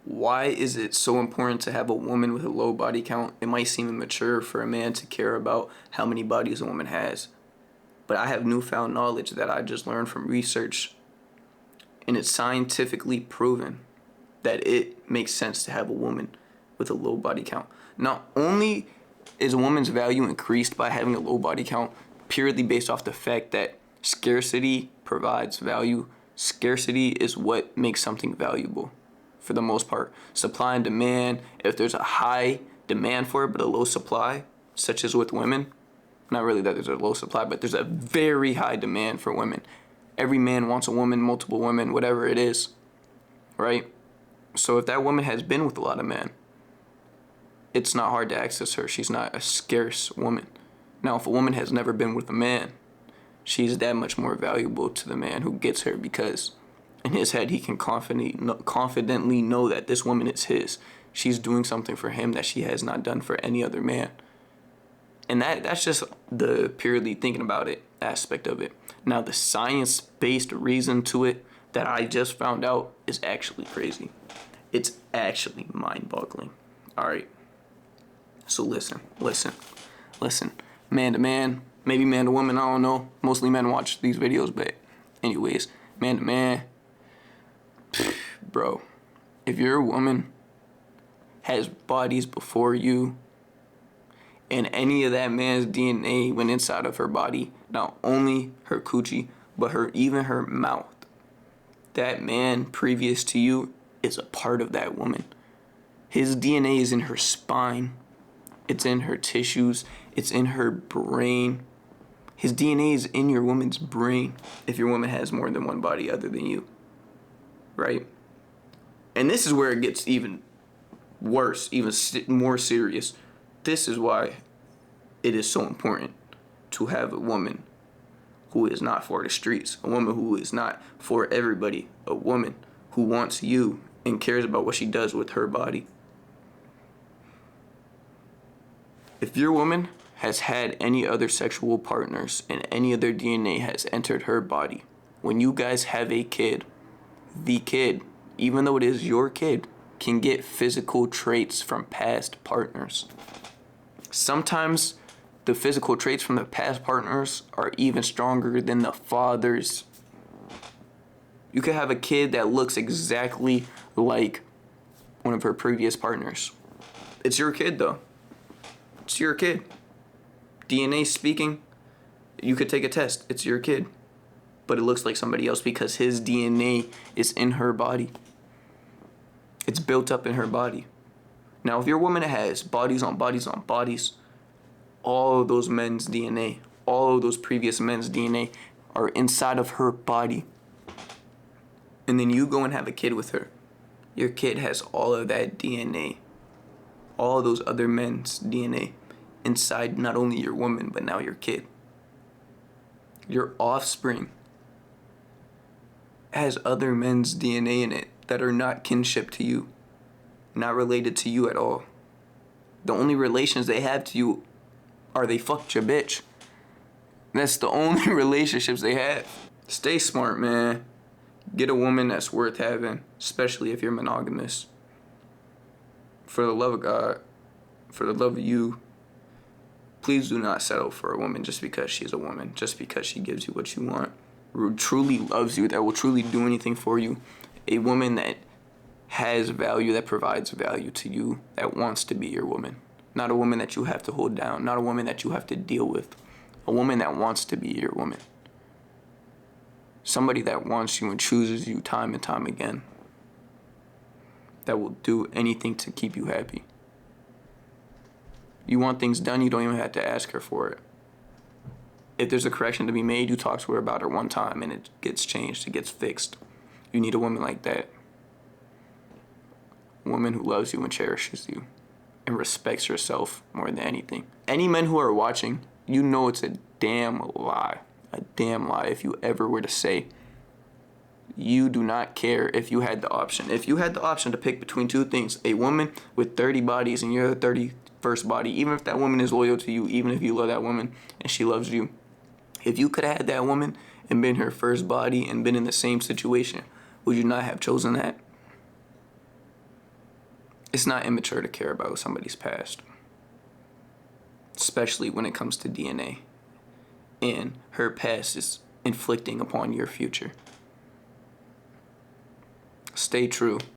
Why is it so important to have a woman with a low body count? It might seem immature for a man to care about how many bodies a woman has. But I have newfound knowledge that I just learned from research, and it's scientifically proven that it makes sense to have a woman with a low body count. Not only is a woman's value increased by having a low body count purely based off the fact that scarcity provides value. Scarcity is what makes something valuable for the most part. Supply and demand, if there's a high demand for it but a low supply, such as with women, not really that there's a low supply, but there's a very high demand for women. Every man wants a woman, multiple women, whatever it is, right? So if that woman has been with a lot of men, it's not hard to access her. She's not a scarce woman. Now, if a woman has never been with a man, she's that much more valuable to the man who gets her, because in his head he can confidently know that this woman is his. She's doing something for him that she has not done for any other man. And that's just the purely thinking about it aspect of it. Now, the science-based reason to it that I just found out is actually crazy. It's actually mind-boggling. All right. So listen. Man to man, maybe man to woman, I don't know. Mostly men watch these videos, but anyways, man to man. Bro, if your woman has bodies before you, and any of that man's DNA went inside of her body, not only her coochie, but even her mouth, that man previous to you is a part of that woman. His DNA is in her spine. It's in her tissues. It's in her brain. His DNA is in your woman's brain if your woman has more than one body other than you. Right? And this is where it gets even worse, even more serious. This is why it is so important to have a woman who is not for the streets, a woman who is not for everybody, a woman who wants you and cares about what she does with her body. If your woman has had any other sexual partners and any other DNA has entered her body, when you guys have a kid, the kid, even though it is your kid, can get physical traits from past partners. Sometimes the physical traits from the past partners are even stronger than the father's. You could have a kid that looks exactly like one of her previous partners. It's your kid, though. It's your kid. DNA speaking, you could take a test. It's your kid. But it looks like somebody else because his DNA is in her body. It's built up in her body. Now, if your woman has bodies on bodies on bodies, all of those men's DNA, all of those previous men's DNA are inside of her body. And then you go and have a kid with her. Your kid has all of that DNA, all of those other men's DNA inside not only your woman, but now your kid. Your offspring has other men's DNA in it that are not kinship to you, not related to you at all. The only relations they have to you are they fucked your bitch. That's the only relationships they have. Stay smart, man. Get a woman that's worth having, especially if you're monogamous. For the love of God, for the love of you, please do not settle for a woman just because she's a woman, just because she gives you what you want. Who truly loves you, that will truly do anything for you. A woman that has value, that provides value to you, that wants to be your woman. Not a woman that you have to hold down, not a woman that you have to deal with. A woman that wants to be your woman. Somebody that wants you and chooses you time and time again. That will do anything to keep you happy. You want things done, you don't even have to ask her for it. If there's a correction to be made, you talk to her about it one time and it gets changed, it gets fixed. You need a woman like that. A woman who loves you and cherishes you and respects herself more than anything. Any men who are watching, you know it's a damn lie. A damn lie if you ever were to say you do not care if you had the option. If you had the option to pick between two things, a woman with 30 bodies and you're the 31st body, even if that woman is loyal to you, even if you love that woman and she loves you, if you could have had that woman and been her first body and been in the same situation, would you not have chosen that? It's not immature to care about somebody's past, especially when it comes to DNA. And her past is inflicting upon your future. Stay true.